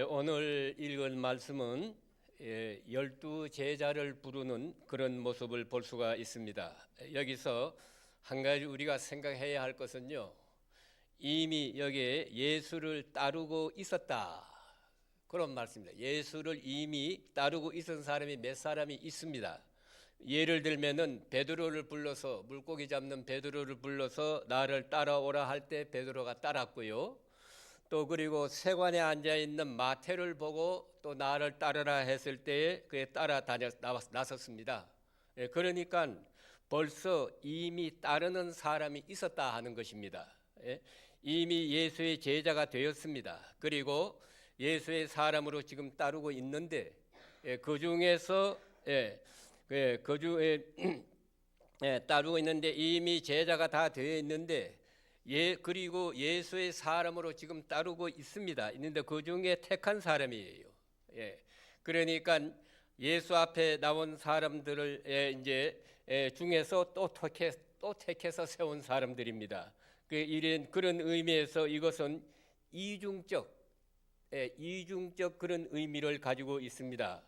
오늘 읽은 말씀은 열두 제자를 부르는 그런 모습을 볼 수가 있습니다. 여기서 한 가지 우리가 생각해야 할 것은요, 이미 여기에 예수를 따르고 있었다, 그런 말씀입니다. 예수를 이미 따르고 있은 사람이 몇 사람이 있습니다. 예를 들면은 베드로를 불러서, 물고기 잡는 베드로를 불러서 나를 따라오라 할 때 베드로가 따랐고요. 또 그리고 세관에 앉아 있는 마태를 보고 또 나를 따르라 했을 때에 그에 따라 나섰습니다. 그러니까 벌써 이미 따르는 사람이 있었다 하는 것입니다. 이미 예수의 제자가 되었습니다. 그리고 예수의 사람으로 지금 따르고 있는데, 그 중에서 그 중에 따르고 있는데 이미 제자가 다 되어 있는데, 그리고 예수의 사람으로 지금 따르고 있습니다. 있는데 그 중에 택한 사람이에요. 그러니까 예수 앞에 나온 사람들을 이제 중에서 또 택해서 세운 사람들입니다. 그런 의미에서 이것은 이중적 그런 의미를 가지고 있습니다.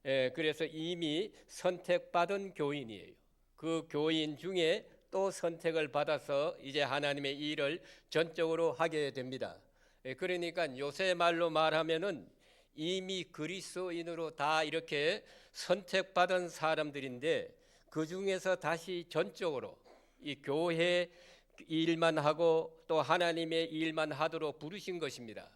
그래서 이미 선택받은 교인이에요. 그 교인 중에 또 선택을 받아서 이제 하나님의 일을 전적으로 하게 됩니다. 그러니까 요새 말로 말하면은 이미 그리스도인으로 다 이렇게 선택받은 사람들인데, 그 중에서 다시 전적으로 이 교회 일만 하고 또 하나님의 일만 하도록 부르신 것입니다.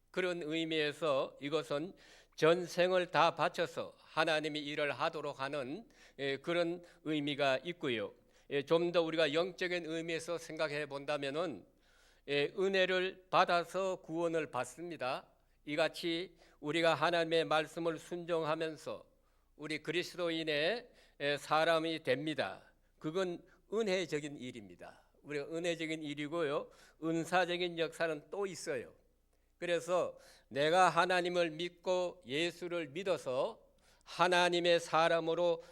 그런 의미에서 이것은 전생을 다 바쳐서 하나님의 일을 하도록 하는 그런 의미가 있고요. 좀 더 우리가 영적인 의미에서 생각해 본다면은 은혜를 받아서 구원을 받습니다. 이같이 우리가 하나님의 말씀을 순종하면서 우리 그리스도인의 사람이 됩니다. 그건 은혜적인 일입니다. 우리가 은혜적인 일이고요, 은사적인 역사는 또 있어요. 그래서 내가 하나님을 믿고 예수를 믿어서 하나님의 사람으로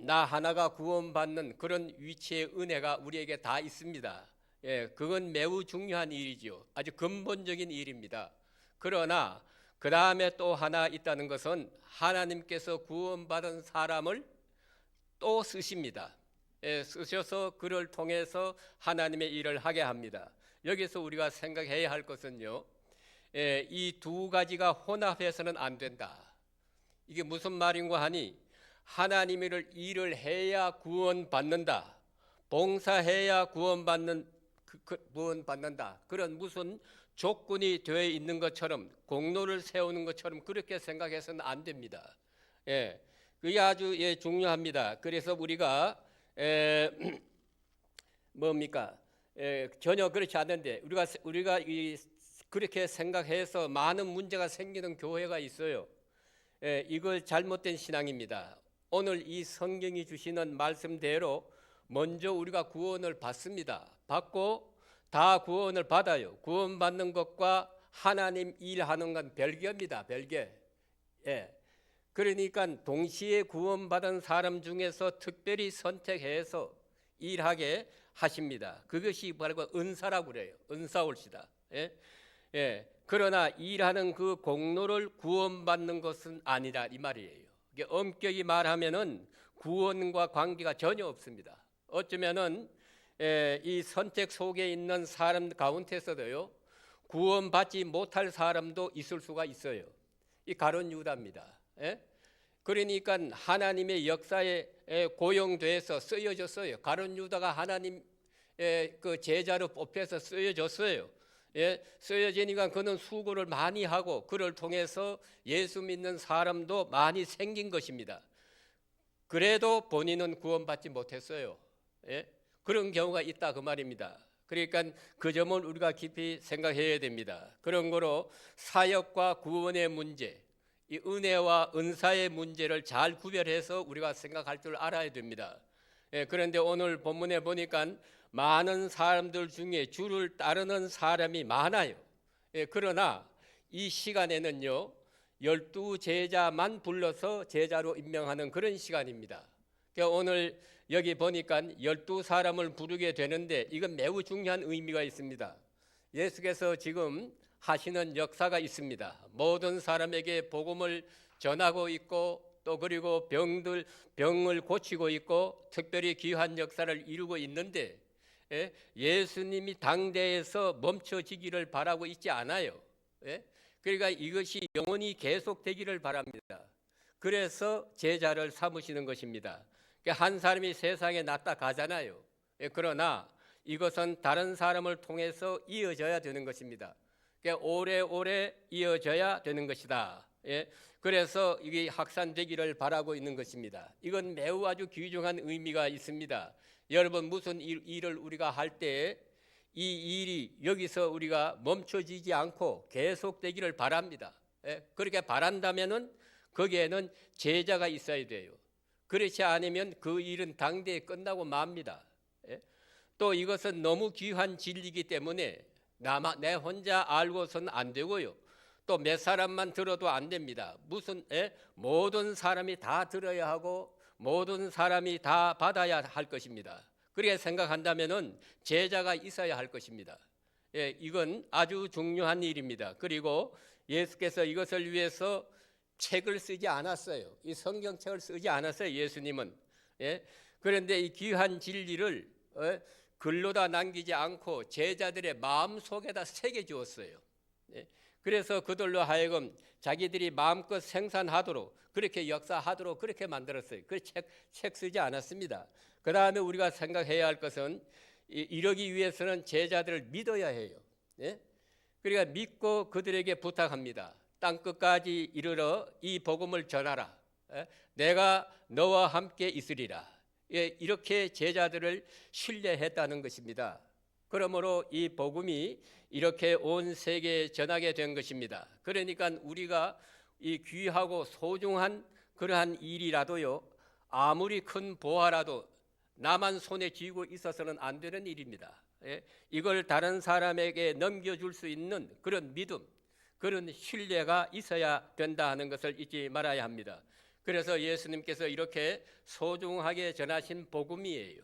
나 하나가 구원받는 그런 위치의 은혜가 우리에게 다 있습니다. 그건 매우 중요한 일이죠. 아주 근본적인 일입니다. 그러나 그 다음에 또 하나 있다는 것은 하나님께서 구원받은 사람을 또 쓰십니다. 쓰셔서 그를 통해서 하나님의 일을 하게 합니다. 여기서 우리가 생각해야 할 것은요, 이 두 가지가 혼합해서는 안 된다. 이게 무슨 말인가 하니, 하나님의 일을 해야 구원받는다, 봉사해야 구원받는다, 그런 무슨 조건이 되어 있는 것처럼, 공로를 세우는 것처럼 그렇게 생각해서는 안 됩니다. 그게 아주 중요합니다. 그래서 우리가 전혀 그렇지 않은데, 우리가 그렇게 생각해서 많은 문제가 생기는 교회가 있어요. 이걸 잘못된 신앙입니다. 오늘 이 성경이 주시는 말씀대로 먼저 우리가 구원을 받습니다. 받고 다 구원을 받아요. 구원받는 것과 하나님 일하는 건 별개입니다. 별개. 그러니까 동시에 구원받은 사람 중에서 특별히 선택해서 일하게 하십니다. 그것이 바로 은사라고 그래요. 은사올시다. 그러나 일하는 그 공로를 구원받는 것은 아니다, 이 말이에요. 엄격히 말하면은 구원과 관계가 전혀 없습니다. 어쩌면은 이 선택 속에 있는 사람 가운데서도요, 구원받지 못할 사람도 있을 수가 있어요. 이 가룟 유다입니다. 그러니까 하나님의 역사에 고용돼서 쓰여졌어요. 가룟 유다가 하나님 그 제자로 뽑혀서 쓰여졌어요. 쓰여지니까 그는 수고를 많이 하고 그를 통해서 예수 믿는 사람도 많이 생긴 것입니다. 그래도 본인은 구원받지 못했어요. 그런 경우가 있다, 그 말입니다. 그러니까 그 점을 우리가 깊이 생각해야 됩니다. 그런 거로 사역과 구원의 문제, 이 은혜와 은사의 문제를 잘 구별해서 우리가 생각할 줄 알아야 됩니다. 그런데 오늘 본문에 보니까 많은 사람들 중에 주를 따르는 사람이 많아요. 그러나 이 시간에는요, 12 제자만 불러서 제자로 임명하는 그런 시간입니다. 그러니까 오늘 여기 보니까 12 사람을 부르게 되는데, 이건 매우 중요한 의미가 있습니다. 예수께서 지금 하시는 역사가 있습니다. 모든 사람에게 복음을 전하고 있고 또 그리고 병을 고치고 있고 특별히 귀한 역사를 이루고 있는데 예수님이 당대에서 멈춰지기를 바라고 있지 않아요. 그러니까 이것이 영원히 계속되기를 바랍니다. 그래서 제자를 삼으시는 것입니다. 한 사람이 세상에 났다 가잖아요. 그러나 이것은 다른 사람을 통해서 이어져야 되는 것입니다. 오래오래 이어져야 되는 것이다. 그래서 이게 확산되기를 바라고 있는 것입니다. 이건 매우 아주 귀중한 의미가 있습니다. 여러분 무슨 일을 우리가 할 때 이 일이 여기서 우리가 멈춰지지 않고 계속되기를 바랍니다. 그렇게 바란다면은 거기에는 제자가 있어야 돼요. 그렇지 않으면 그 일은 당대에 끝나고 맙니다. 또 이것은 너무 귀한 진리이기 때문에 내 혼자 알고서는 안 되고요. 또 몇 사람만 들어도 안 됩니다. 모든 사람이 다 들어야 하고 모든 사람이 다 받아야 할 것입니다. 그렇게 생각한다면은 제자가 있어야 할 것입니다. 이건 아주 중요한 일입니다. 그리고 예수께서 이것을 위해서 책을 쓰지 않았어요. 이 성경책을 쓰지 않았어요. 예수님은. 그런데 이 귀한 진리를 글로다 남기지 않고 제자들의 마음속에다 새겨 주었어요. 그래서 그들로 하여금 자기들이 마음껏 생산하도록 그렇게 역사하도록 그렇게 만들었어요. 그 책 쓰지 않았습니다. 그 다음에 우리가 생각해야 할 것은 이러기 위해서는 제자들을 믿어야 해요. 그러니까 믿고 그들에게 부탁합니다. 땅끝까지 이르러 이 복음을 전하라. 내가 너와 함께 있으리라. 이렇게 제자들을 신뢰했다는 것입니다. 그러므로 이 복음이 이렇게 온 세계에 전하게 된 것입니다. 그러니까 우리가 이 귀하고 소중한 그러한 일이라도요, 아무리 큰 보화라도 나만 손에 쥐고 있어서는 안 되는 일입니다. 이걸 다른 사람에게 넘겨줄 수 있는 그런 믿음, 그런 신뢰가 있어야 된다 하는 것을 잊지 말아야 합니다. 그래서 예수님께서 이렇게 소중하게 전하신 복음이에요.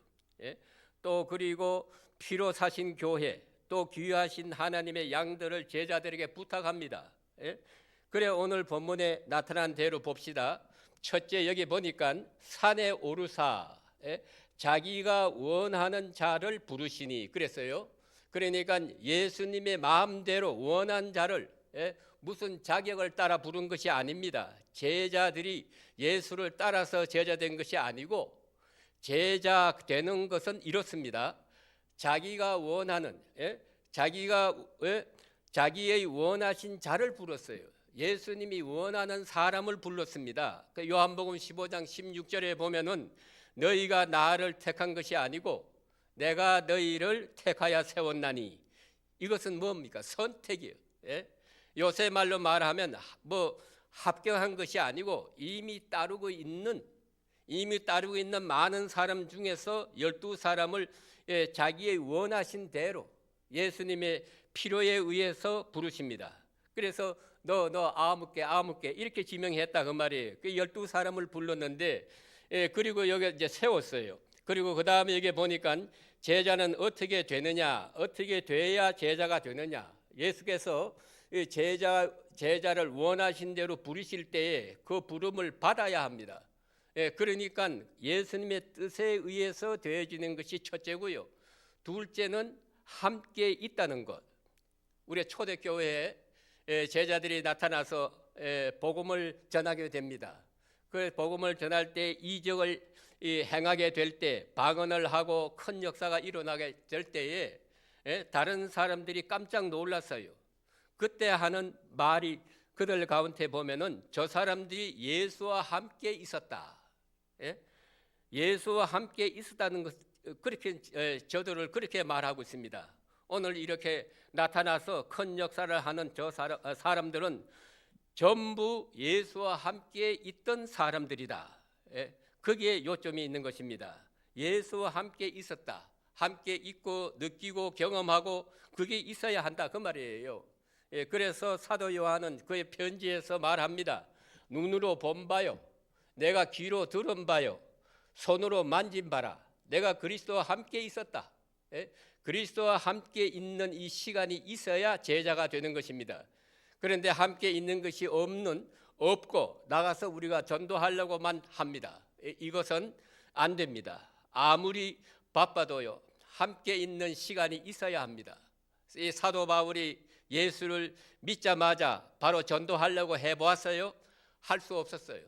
또 그리고 피로 사신 교회, 또 귀하신 하나님의 양들을 제자들에게 부탁합니다. 그래 오늘 본문에 나타난 대로 봅시다. 첫째 여기 보니까 산에 오르사 자기가 원하는 자를 부르시니 그랬어요. 그러니까 예수님의 마음대로 원한 자를 무슨 자격을 따라 부른 것이 아닙니다. 제자들이 예수를 따라서 제자된 것이 아니고 제자 되는 것은 이렇습니다. 자기가 원하는 자기의 원하신 자를 불렀어요. 예수님이 원하는 사람을 불렀습니다. 요한복음 15장 16절에 보면은 너희가 나를 택한 것이 아니고 내가 너희를 택하여 세웠나니 이것은 뭡니까? 선택이에요. 요새 말로 말하면 합격한 것이 아니고 이미 따르고 있는 많은 사람 중에서 12사람을 자기의 원하신 대로 예수님의 필요에 의해서 부르십니다. 그래서 너 아무개 이렇게 지명했다 그 말이에요. 그 12사람을 불렀는데 그리고 여기 이제 세웠어요. 그리고 그 다음에 여기 보니까 제자는 어떻게 되느냐, 어떻게 돼야 제자가 되느냐. 예수께서 제자를 원하신 대로 부르실 때에 그 부름을 받아야 합니다. 그러니까 예수님의 뜻에 의해서 되어지는 것이 첫째고요. 둘째는 함께 있다는 것. 우리 초대교회에 제자들이 나타나서 복음을 전하게 됩니다. 그 복음을 전할 때 이적을 행하게 될 때, 방언을 하고 큰 역사가 일어나게 될 때에 다른 사람들이 깜짝 놀랐어요. 그때 하는 말이 그들 가운데 보면은 저 사람들이 예수와 함께 있었다. 예수와 함께 있었다는 것, 그렇게 저들을 그렇게 말하고 있습니다. 오늘 이렇게 나타나서 큰 역사를 하는 저 사람들은 전부 예수와 함께 있던 사람들이다. 거기에 요점이 있는 것입니다. 예수와 함께 있었다. 함께 있고 느끼고 경험하고 그게 있어야 한다 그 말이에요. 그래서 사도 요한은 그의 편지에서 말합니다. 눈으로 본 바요, 내가 귀로 들은 바요, 손으로 만진 바라. 내가 그리스도와 함께 있었다. 그리스도와 함께 있는 이 시간이 있어야 제자가 되는 것입니다. 그런데 함께 있는 것이 없고 나가서 우리가 전도하려고만 합니다. 이것은 안 됩니다. 아무리 바빠도요, 함께 있는 시간이 있어야 합니다. 이 사도 바울이 예수를 믿자마자 바로 전도하려고 해보았어요? 할 수 없었어요.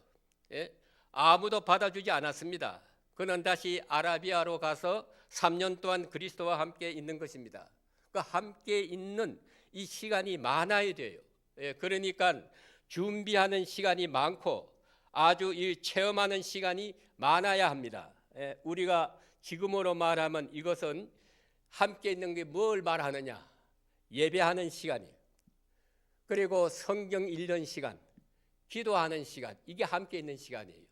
예? 아무도 받아주지 않았습니다. 그는 다시 아라비아로 가서 3년 동안 그리스도와 함께 있는 것입니다. 그 함께 있는 이 시간이 많아야 돼요. 예, 그러니까 준비하는 시간이 많고 아주 이 체험하는 시간이 많아야 합니다. 예, 우리가 지금으로 말하면 이것은 함께 있는 게 뭘 말하느냐? 예배하는 시간이에요. 그리고 성경 읽는 시간, 기도하는 시간, 이게 함께 있는 시간이에요.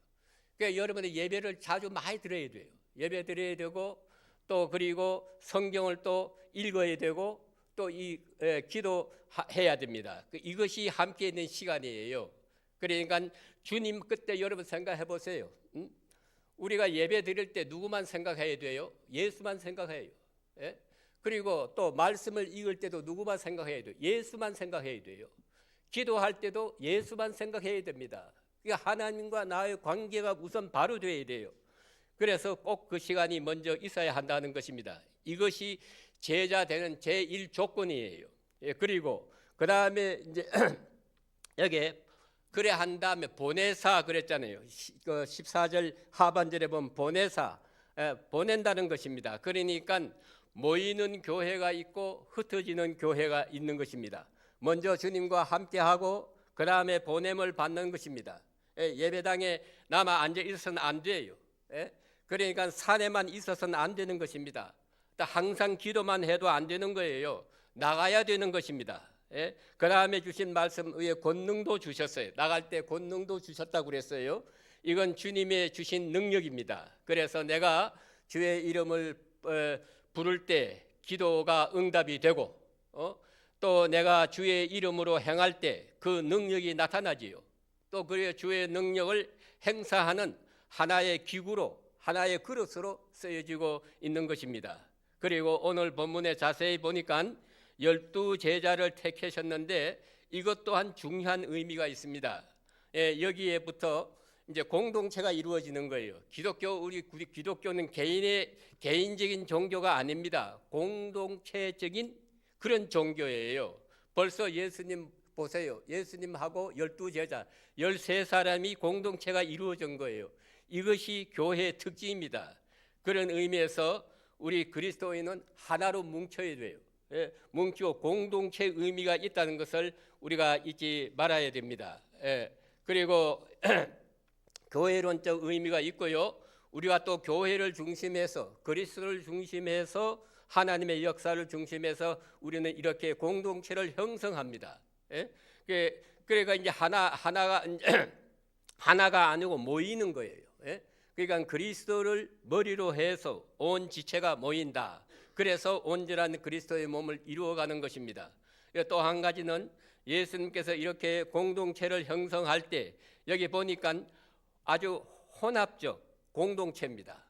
그러니까 여러분의 예배를 자주 많이 드려야 돼요. 예배 드려야 되고 또 그리고 성경을 또 읽어야 되고 또 기도해야 됩니다. 이것이 함께 있는 시간이에요. 그러니까 주님 그때 여러분 생각해 보세요. 우리가 예배 드릴 때 누구만 생각해야 돼요? 예수만 생각해요. 예? 그리고 또 말씀을 읽을 때도 누구만 생각해야 돼요? 예수만 생각해야 돼요. 기도할 때도 예수만 생각해야 됩니다. 그러니까 하나님과 나의 관계가 우선 바로 돼야 돼요. 그래서 꼭 그 시간이 먼저 있어야 한다는 것입니다. 이것이 제자 되는 제1 조건이에요. 예, 그리고 그 다음에 이제 여기에 그래 한 다음에 보내사 그랬잖아요. 14절 하반절에 보면 보내사, 보낸다는 것입니다. 그러니까 모이는 교회가 있고 흩어지는 교회가 있는 것입니다. 먼저 주님과 함께하고 그 다음에 보냄을 받는 것입니다. 예배당에 남아 앉아 있어서는 안 돼요. 그러니까 산에만 있어서는 안 되는 것입니다. 항상 기도만 해도 안 되는 거예요. 나가야 되는 것입니다. 그 다음에 주신 말씀 위에 권능도 주셨어요. 나갈 때 권능도 주셨다고 그랬어요. 이건 주님의 주신 능력입니다. 그래서 내가 주의 이름을 부를 때 기도가 응답이 되고 또 내가 주의 이름으로 행할 때 그 능력이 나타나지요. 또 그래 주의 능력을 행사하는 하나의 기구로 하나의 그릇으로 쓰여지고 있는 것입니다. 그리고 오늘 본문에 자세히 보니까 12 제자를 택하셨는데 이것 또한 중요한 의미가 있습니다. 여기에부터 이제 공동체가 이루어지는 거예요. 우리 기독교는 개인적인 종교가 아닙니다. 공동체적인 그런 종교예요. 벌써 예수님 보세요. 예수님하고 12 제자, 13사람이 공동체가 이루어진 거예요. 이것이 교회의 특징입니다. 그런 의미에서 우리 그리스도인은 하나로 뭉쳐야 돼요. 뭉치고 공동체 의미가 있다는 것을 우리가 잊지 말아야 됩니다. 그리고 교회론적 의미가 있고요. 우리가 또 교회를 중심해서 그리스도를 중심해서 하나님의 역사를 중심해서 우리는 이렇게 공동체를 형성합니다. 그러니까 이제 하나가 아니고 모이는 거예요. 그러니까 그리스도를 머리로 해서 온 지체가 모인다. 그래서 온전한 그리스도의 몸을 이루어가는 것입니다. 또 한 가지는 예수님께서 이렇게 공동체를 형성할 때 여기 보니까 아주 혼합적 공동체입니다.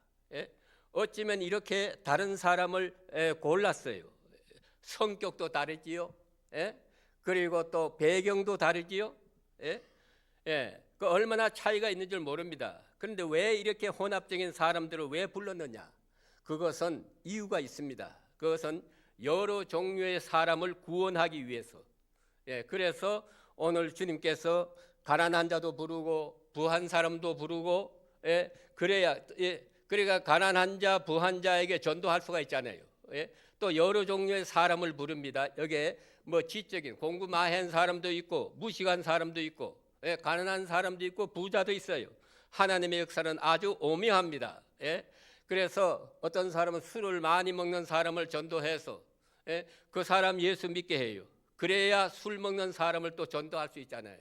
어쩌면 이렇게 다른 사람을 골랐어요. 성격도 다르지요. 그리고 또 배경도 다르지요. 그 얼마나 차이가 있는 줄 모릅니다. 그런데 왜 이렇게 혼합적인 사람들을 왜 불렀느냐? 그것은 이유가 있습니다. 그것은 여러 종류의 사람을 구원하기 위해서. 그래서 오늘 주님께서 가난한 자도 부르고 부한 사람도 부르고 그러니까 가난한 자, 부한 자에게 전도할 수가 있잖아요. 또 여러 종류의 사람을 부릅니다. 여기에 뭐 지적인 공부 많이 한 사람도 있고 무식한 사람도 있고 가난한 사람도 있고 부자도 있어요. 하나님의 역사는 아주 오묘합니다. 그래서 어떤 사람은 술을 많이 먹는 사람을 전도해서 그 사람 예수 믿게 해요. 그래야 술 먹는 사람을 또 전도할 수 있잖아요.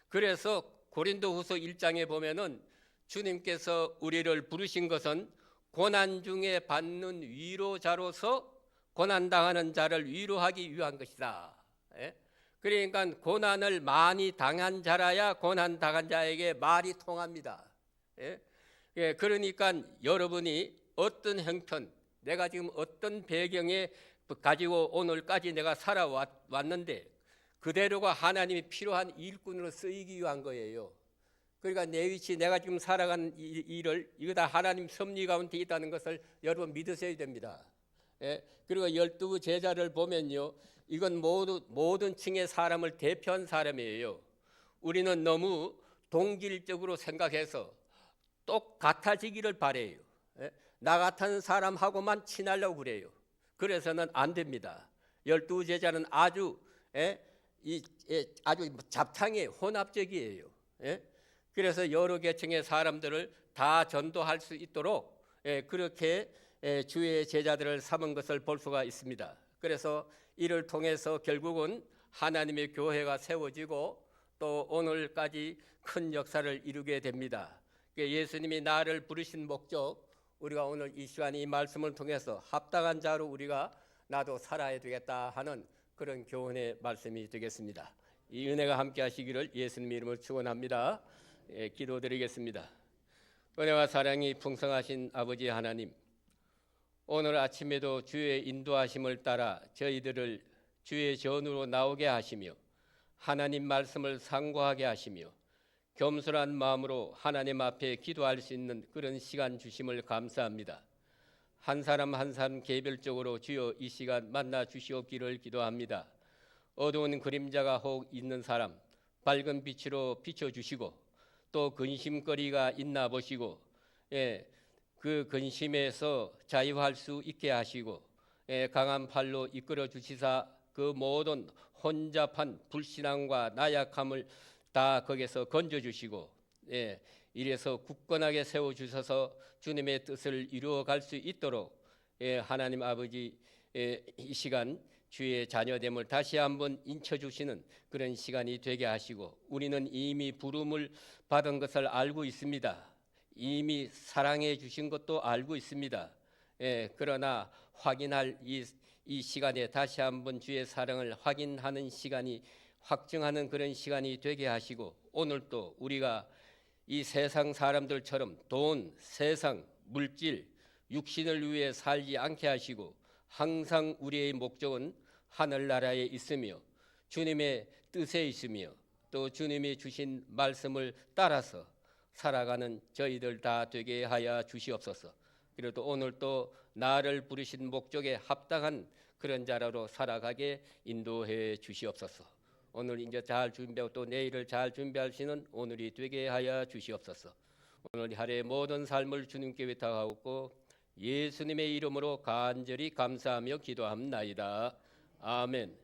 그래서 고린도후서 1장에 보면은 주님께서 우리를 부르신 것은 고난 중에 받는 위로자로서 고난당하는 자를 위로하기 위한 것이다. 그러니까 고난을 많이 당한 자라야 고난당한 자에게 말이 통합니다. 그러니까 여러분이 어떤 형편, 내가 지금 어떤 배경에 가지고 오늘까지 내가 살아왔는데 그대로가 하나님이 필요한 일꾼으로 쓰이기 위한 거예요. 그러니까 내 위치, 내가 지금 살아가는 일을 이거 다 하나님 섭리 가운데 있다는 것을 여러분 믿으셔야 됩니다. 예? 그리고 12 제자를 보면요, 이건 모든 층의 사람을 대표한 사람이에요. 우리는 너무 동질적으로 생각해서 똑같아지기를 바래요. 예? 나 같은 사람하고만 친하려고 그래요. 그래서는 안 됩니다. 12 제자는 아주 아주 잡탕이에요. 혼합적이에요. 예? 그래서 여러 계층의 사람들을 다 전도할 수 있도록 그렇게 주의 제자들을 삼은 것을 볼 수가 있습니다. 그래서 이를 통해서 결국은 하나님의 교회가 세워지고 또 오늘까지 큰 역사를 이루게 됩니다. 예수님이 나를 부르신 목적, 우리가 오늘 이 시간 이 말씀을 통해서 합당한 자로 우리가 나도 살아야 되겠다 하는 그런 교훈의 말씀이 되겠습니다. 이 은혜가 함께 하시기를 예수님 이름으로 축원합니다. 기도드리겠습니다. 은혜와 사랑이 풍성하신 아버지 하나님, 오늘 아침에도 주의 인도하심을 따라 저희들을 주의 전으로 나오게 하시며 하나님 말씀을 상고하게 하시며 겸손한 마음으로 하나님 앞에 기도할 수 있는 그런 시간 주심을 감사합니다. 한 사람 한 사람 개별적으로 주여 이 시간 만나 주시옵기를 기도합니다. 어두운 그림자가 혹 있는 사람 밝은 빛으로 비춰주시고 또 근심거리가 있나 보시고 그 근심에서 자유할 수 있게 하시고 강한 팔로 이끌어 주시사 그 모든 혼잡한 불신앙과 나약함을 다 거기서 건져주시고 이래서 굳건하게 세워주셔서 주님의 뜻을 이루어갈 수 있도록 하나님 아버지 이 시간 주의 자녀됨을 다시 한번 인쳐주시는 그런 시간이 되게 하시고 우리는 이미 부름을 받은 것을 알고 있습니다. 이미 사랑해 주신 것도 알고 있습니다. 그러나 확인할 이 시간에 다시 한번 주의 사랑을 확인하는 시간이 확증하는 그런 시간이 되게 하시고 오늘도 우리가 이 세상 사람들처럼 돈, 세상, 물질, 육신을 위해 살지 않게 하시고 항상 우리의 목적은 하늘나라에 있으며 주님의 뜻에 있으며 또 주님이 주신 말씀을 따라서 살아가는 저희들 다 되게 하여 주시옵소서. 그래도 오늘 또 나를 부르신 목적에 합당한 그런 자로 살아가게 인도해 주시옵소서. 오늘 이제 잘 준비하고 또 내일을 잘 준비하시는 오늘이 되게 하여 주시옵소서. 오늘 하루의 모든 삶을 주님께 위탁하고 예수님의 이름으로 간절히 감사하며 기도합나이다. 아멘.